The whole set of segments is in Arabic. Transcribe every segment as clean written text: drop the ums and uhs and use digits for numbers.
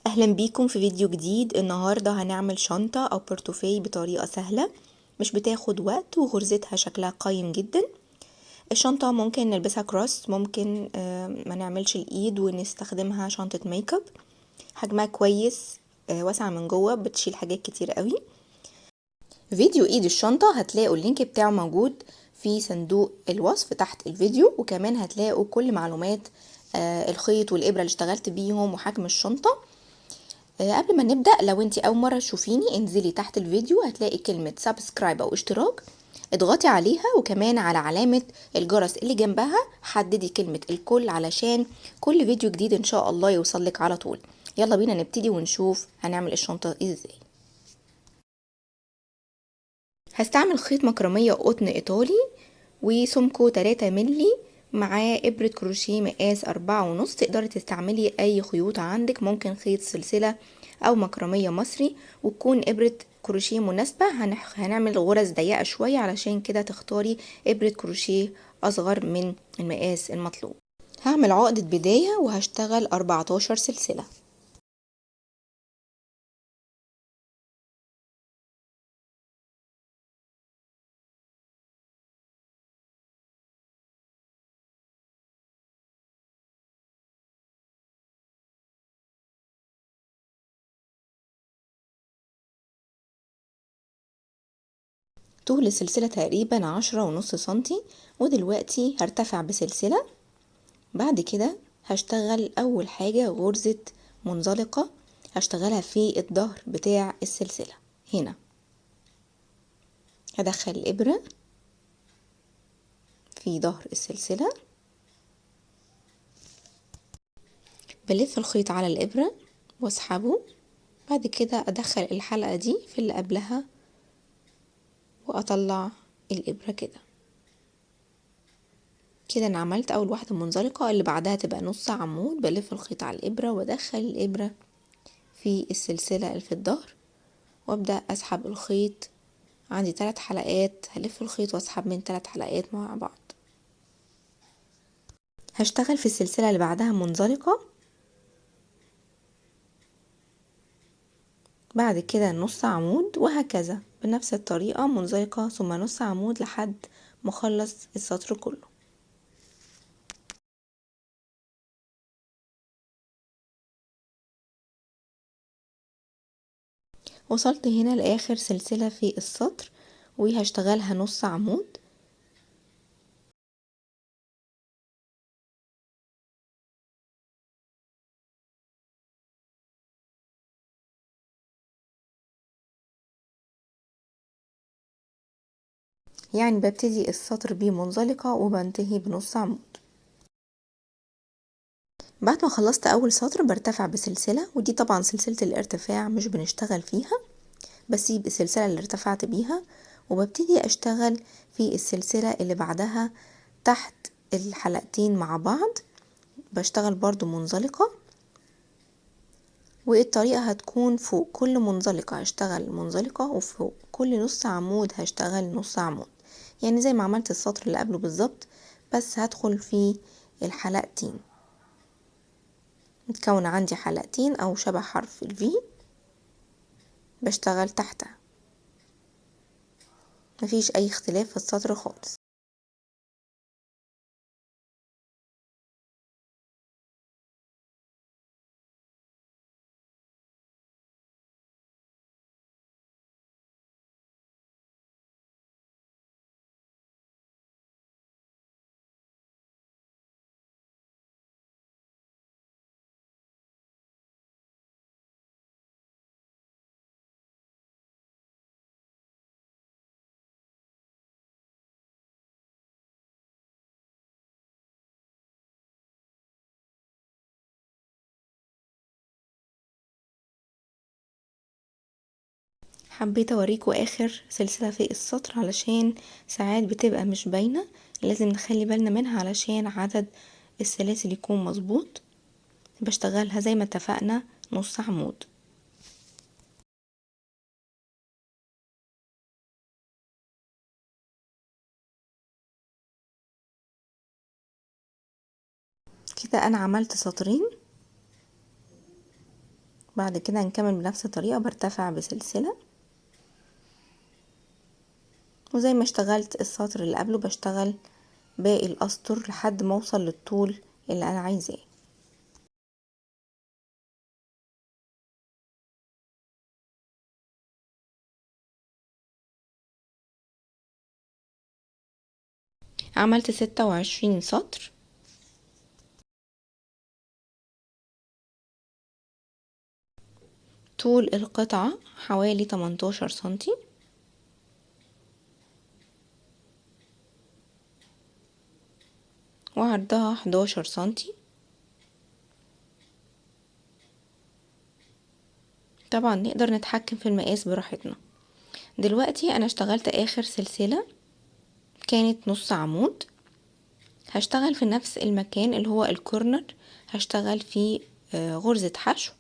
اهلا بيكم في فيديو جديد. النهاردة هنعمل شنطة او بورتوفيه بطريقة سهلة مش بتاخد وقت وغرزتها شكلها قايم جدا. الشنطة ممكن نلبسها كروس، ممكن ما نعملش الايد ونستخدمها شنطة ميك اب. حجمها كويس، واسعة من جوه، بتشيل حاجات كتير قوي. فيديو ايد الشنطة هتلاقوا اللينك بتاعه موجود في صندوق الوصف تحت الفيديو، وكمان هتلاقوا كل معلومات الخيط والابرة اللي اشتغلت بيهم وحجم الشنطة. قبل ما نبدأ، لو انتي اول مرة تشوفيني انزلي تحت الفيديو هتلاقي كلمة سبسكرايب او اشتراك، اضغطي عليها، وكمان على علامة الجرس اللي جنبها حددي كلمة الكل علشان كل فيديو جديد ان شاء الله يوصلك على طول. يلا بينا نبتدي ونشوف هنعمل الشنطة ازاي. هستعمل خيط مكرمية قطن ايطالي وسمكه 3 ملي، معاه ابرة كروشيه مقاس 4.5. تقدري تستعملي اي خيوط عندك، ممكن خيط سلسلة او مكرمية مصري، وتكون ابرة كروشيه مناسبة. هنعمل غرز ضيقة شوية، علشان كده تختاري ابرة كروشيه اصغر من المقاس المطلوب. هعمل عقدة بداية وهشتغل 14 سلسلة. طول السلسلة تقريبا 10.5 سنتي، ودلوقتي هرتفع بسلسلة. بعد كده هشتغل اول حاجة غرزة منزلقة، هشتغلها في الظهر بتاع السلسلة. هنا هدخل الابرة في ظهر السلسلة، بلف الخيط على الابرة واسحبه. بعد كده ادخل الحلقة دي في اللي قبلها واطلع الابرة كده. كده انا عملت اول واحدة منزلقة، اللي بعدها تبقى نص عمود. بلف الخيط على الابرة وادخل الابرة في السلسلة اللي في الظهر، وابدأ اسحب الخيط. عندي 3 حلقات، هلف الخيط واسحب من 3 حلقات مع بعض. هشتغل في السلسلة اللي بعدها منزلقة، بعد كده نص عمود، وهكذا بنفس الطريقة منزلقة ثم نص عمود لحد ما اخلص السطر كله. وصلت هنا لاخر سلسلة في السطر وهشتغلها نص عمود. يعني ببتدي السطر بمنزلقة وبنتهي بنص عمود. بعد ما خلصت اول سطر برتفع بسلسلة، ودي طبعا سلسلة الارتفاع مش بنشتغل فيها، بسيب السلسلة اللي ارتفعت بيها وببتدي اشتغل في السلسلة اللي بعدها تحت الحلقتين مع بعض. بشتغل برضو منزلقة، والطريقة هتكون فوق كل منزلقة هشتغل منزلقة، وفوق كل نص عمود هشتغل نص عمود، يعني زي ما عملت السطر اللي قبله بالظبط، بس هدخل في الحلقتين. متكون عندي حلقتين او شبه حرف الفي، بشتغل تحتها، مفيش اي اختلاف في السطر خالص. حبيت اوريكم اخر سلسلة في السطر علشان ساعات بتبقى مش باينة، لازم نخلي بالنا منها علشان عدد السلاسل يكون مظبوط. بشتغلها زي ما اتفقنا نص عمود. كده انا عملت سطرين، بعد كده هنكمل بنفس الطريقة، برتفع بسلسلة، وزي ما اشتغلت السطر اللي قبله بشتغل باقي الأسطر لحد ما اوصل للطول اللي انا عايزاه. عملت 26 سطر. طول القطعة حوالي 18 سنتي، وعرضها 11 سنتي. طبعا نقدر نتحكم في المقاس براحتنا. دلوقتي انا اشتغلت اخر سلسلة كانت نص عمود، هشتغل في نفس المكان اللي هو الكورنر، هشتغل فيه غرزة حشو.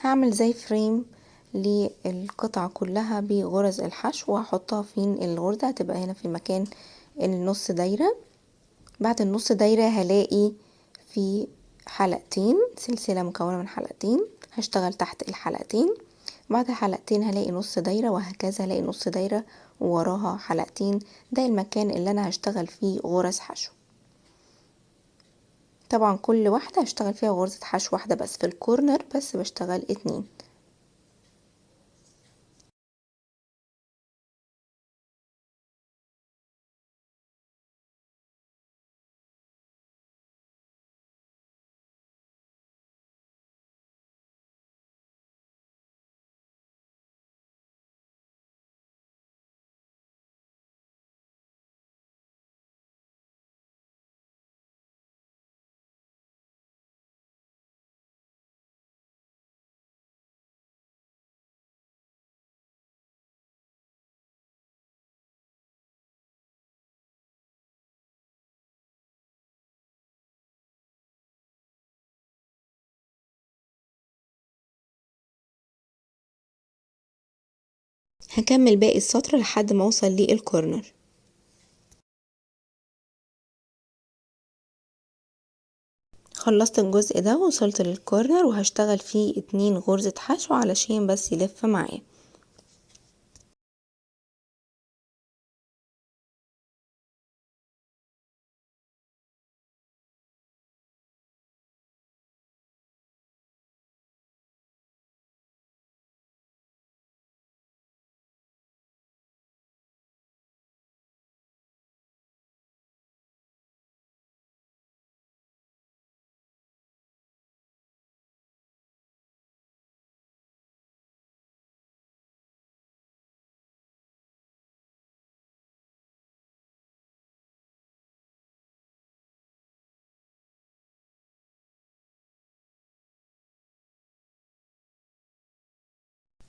هعمل زي فريم للقطعة كلها بغرز الحشو، وهحطها فين الغرزة، هتبقى هنا في مكان النص دايرة. بعد النص دايرة هلاقي في حلقتين، سلسلة مكونة من حلقتين، هشتغل تحت الحلقتين. بعد الحلقتين هلاقي نص دايرة، وهكذا هلاقي نص دايرة ووراها حلقتين. ده المكان اللي انا هشتغل فيه غرز حشو. طبعا كل واحدة هشتغل فيها غرزة حشو واحدة بس، في الكورنر بس بشتغل 2. هكمل باقي السطر لحد ما اوصل للكورنر. خلصت الجزء ده ووصلت للكورنر، وهشتغل فيه 2 غرزة حشو علشان بس يلف معايا.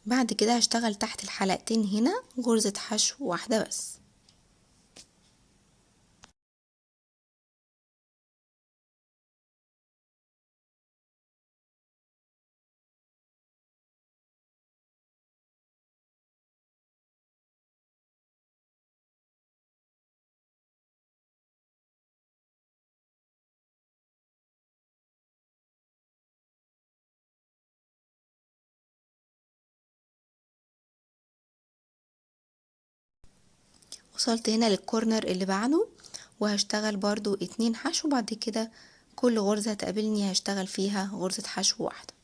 بعد كده هشتغل تحت الحلقتين هنا غرزة حشو واحدة بس. وصلت هنا للكورنر اللي بعده، وهشتغل برضو 2 حشو. بعد كده كل غرزة هتقابلني هشتغل فيها غرزة حشو واحدة.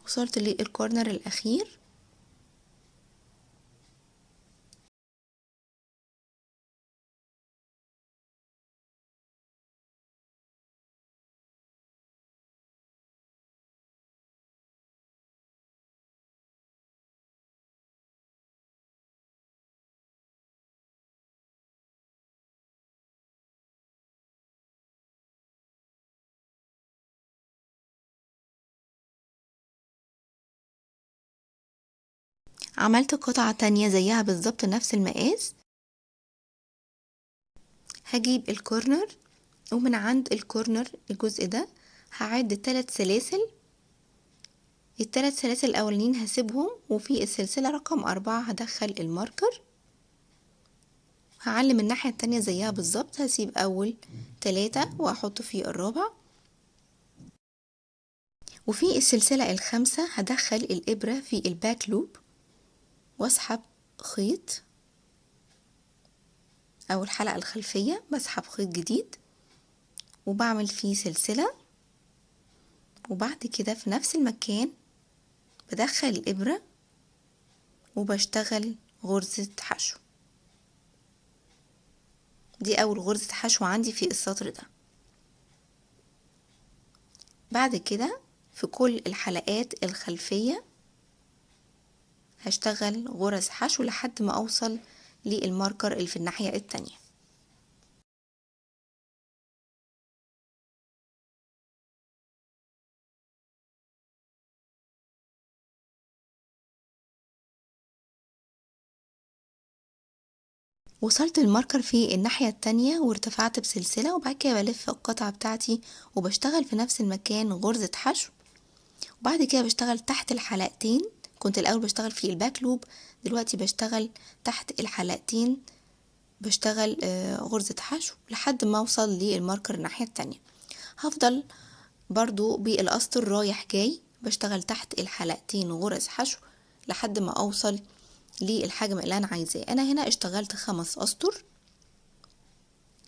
وصلت للكورنر الأخير، عملت قطعة تانية زيها بالظبط نفس المقاس. هجيب الكورنر ومن عند الكورنر الجزء ده هعد 3 سلاسل. ال3 سلاسل الاولين هسيبهم، وفي السلسلة رقم 4 هدخل الماركر. هعلم الناحية التانية زيها بالظبط، هسيب اول 3 واحط فيه الرابع، وفي السلسلة الخامسة هدخل الابرة في الباك لوب واسحب خيط، او الحلقة الخلفية بسحب خيط جديد وبعمل فيه سلسلة، وبعد كده في نفس المكان بدخل الابرة وبشتغل غرزة حشو. دي اول غرزة حشو عندي في السطر ده. بعد كده في كل الحلقات الخلفية هشتغل غرز حشو لحد ما اوصل للماركر اللي في الناحية التانية. وصلت الماركر في الناحية التانية وارتفعت بسلسلة، وبعد كده بلف القطعة بتاعتي وبشتغل في نفس المكان غرزة حشو، وبعد كده بشتغل تحت الحلقتين. كنت الاول بشتغل في الباك لوب، دلوقتي بشتغل تحت الحلقتين بشتغل غرزة حشو لحد ما اوصل للماركر الناحية التانية. هفضل برضو بالقسطر رايح جاي بشتغل تحت الحلقتين غرز حشو لحد ما اوصل للحجم اللي انا عايزاه. انا هنا اشتغلت 5 اسطر.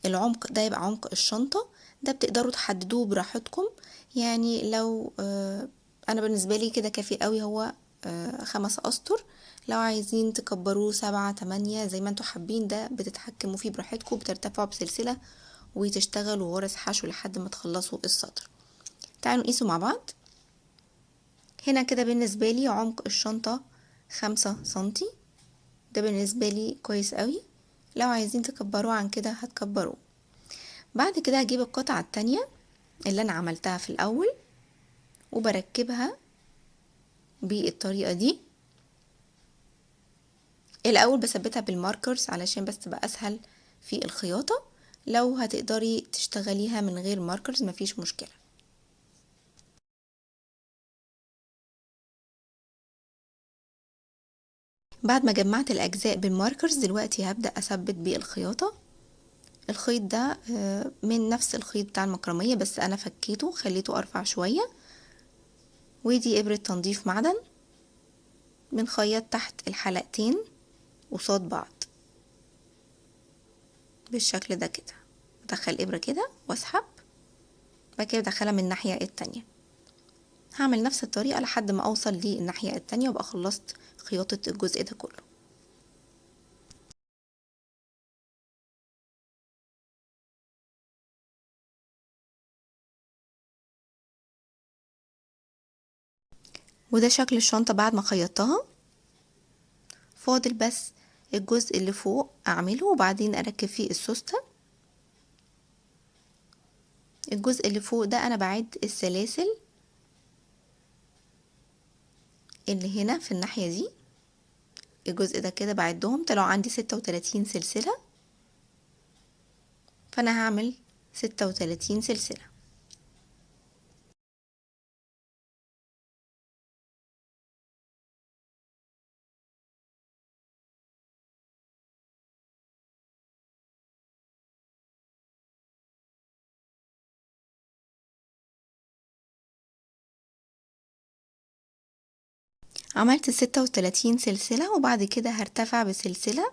العمق ده يبقى عمق الشنطة، ده بتقدروا تحددوه براحتكم. يعني لو انا بالنسبة لي كده كافي قوي، هو 5 اسطر. لو عايزين تكبروه 7 8 زي ما انتوا حابين، ده بتتحكموا فيه براحتكم. بترتفعوا بسلسلة وتشتغلوا غرز حشو لحد ما تخلصوا السطر. تعالوا نقيسه مع بعض. هنا كده بالنسبة لي عمق الشنطة 5 سنتي، ده بالنسبة لي كويس قوي. لو عايزين تكبروه عن كده هتكبروه. بعد كده هجيب القطعة التانية اللي انا عملتها في الاول وبركبها بالطريقة دي. الاول بثبتها بالماركرز علشان بس تبقى اسهل في الخياطة. لو هتقدري تشتغليها من غير ماركرز مفيش مشكلة. بعد ما جمعت الاجزاء بالماركرز دلوقتي هبدأ اثبت بالخياطة. الخيط ده من نفس الخيط بتاع المكرمية، بس انا فكيته خليته ارفع شوية. ودي ابرة تنظيف معدن، بنخيط تحت الحلقتين قصاد بعض بالشكل ده كده. بدخل ابرة كده واسحب، بعد كده بدخلها من الناحية التانية. هعمل نفس الطريقة لحد ما اوصل للناحية التانية وابقى خلصت خياطة الجزء ده كله. وده شكل الشنطة بعد ما خيطتها. فاضل بس الجزء اللي فوق اعمله وبعدين اركب فيه السوستة. الجزء اللي فوق ده انا بعد السلاسل اللي هنا في الناحية دي. الجزء ده كده بعدهم طلعوا عندي 36 سلسلة، فانا هعمل 36 سلسلة. عملت 36 سلسلة وبعد كده هرتفع بسلسلة،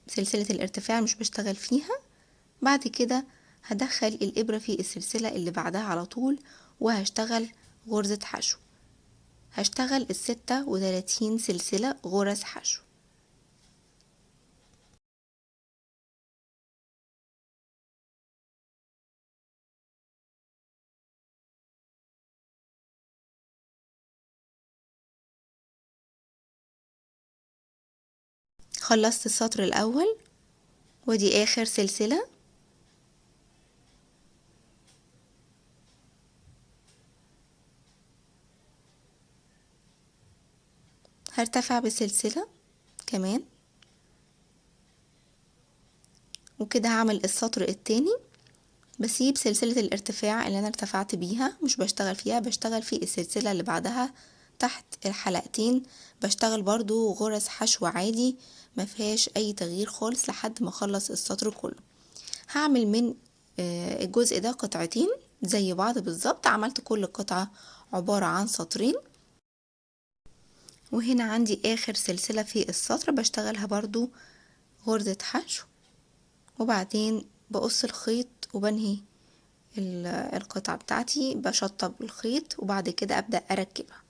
سلسلة الارتفاع مش بشتغل فيها. بعد كده هدخل الإبرة في السلسلة اللي بعدها على طول وهشتغل غرزة حشو. هشتغل 36 سلسلة غرز حشو. خلصت السطر الأول ودي آخر سلسلة. هرتفع بسلسلة كمان، وكده هعمل السطر التاني. بسيب سلسلة الارتفاع اللي انا ارتفعت بيها، مش بشتغل فيها، بشتغل في السلسلة اللي بعدها تحت الحلقتين. بشتغل برضو غرز حشو عادي ما فيهاش اي تغيير خالص لحد ما اخلص السطر كله. هعمل من الجزء ده قطعتين زي بعض بالظبط. عملت كل قطعة عبارة عن سطرين، وهنا عندي اخر سلسلة في السطر بشتغلها برضو غرزة حشو، وبعدين بقص الخيط وبنهي القطعة بتاعتي، بشطب الخيط وبعد كده أبدأ أركبها.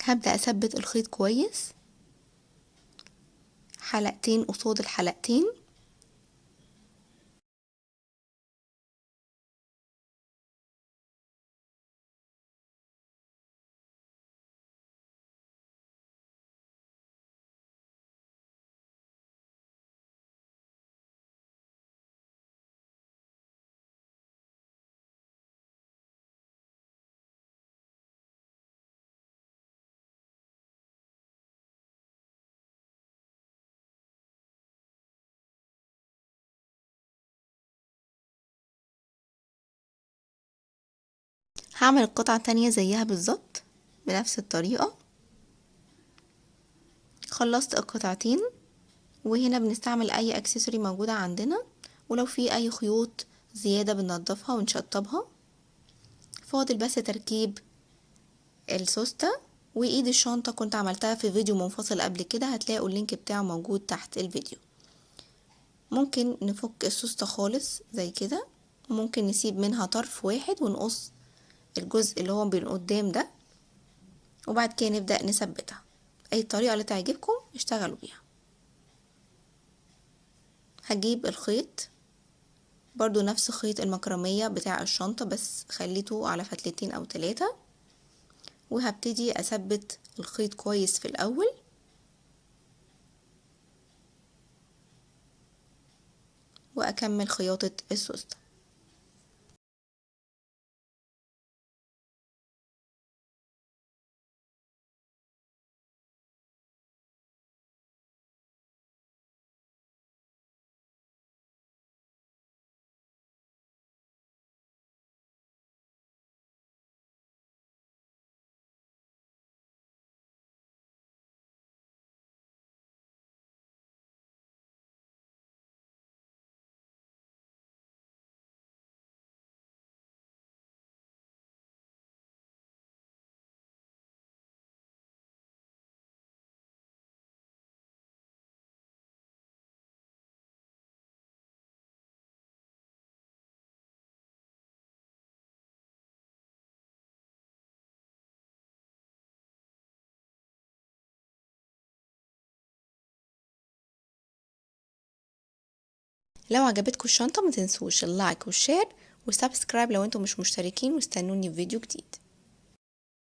هبدأ أثبت الخيط كويس، حلقتين قصاد الحلقتين، هعمل القطعة التانية زيها بالظبط بنفس الطريقة. خلصت القطعتين، وهنا بنستعمل أي اكسسوري موجودة عندنا، ولو في أي خيوط زيادة بننضفها ونشطبها. فاضل بس تركيب السوستة وإيد الشنطة، كنت عملتها في فيديو منفصل قبل كده، هتلاقوا اللينك بتاعه موجود تحت الفيديو. ممكن نفك السوستة خالص زي كده، وممكن نسيب منها طرف واحد ونقص الجزء اللي هو من قدام ده، وبعد كده نبدأ نثبتها. اي طريقة اللي تعجبكم اشتغلوا بيها. هجيب الخيط برضو نفس خيط المكرمية بتاع الشنطة، بس خليته على فتلتين او 3، وهبتدي اثبت الخيط كويس في الاول، واكمل خياطة السوستة. لو عجبتكم الشنطة ما تنسوش اللايك والشير والسبسكرايب لو انتم مش مشتركين، واستنوني في فيديو جديد.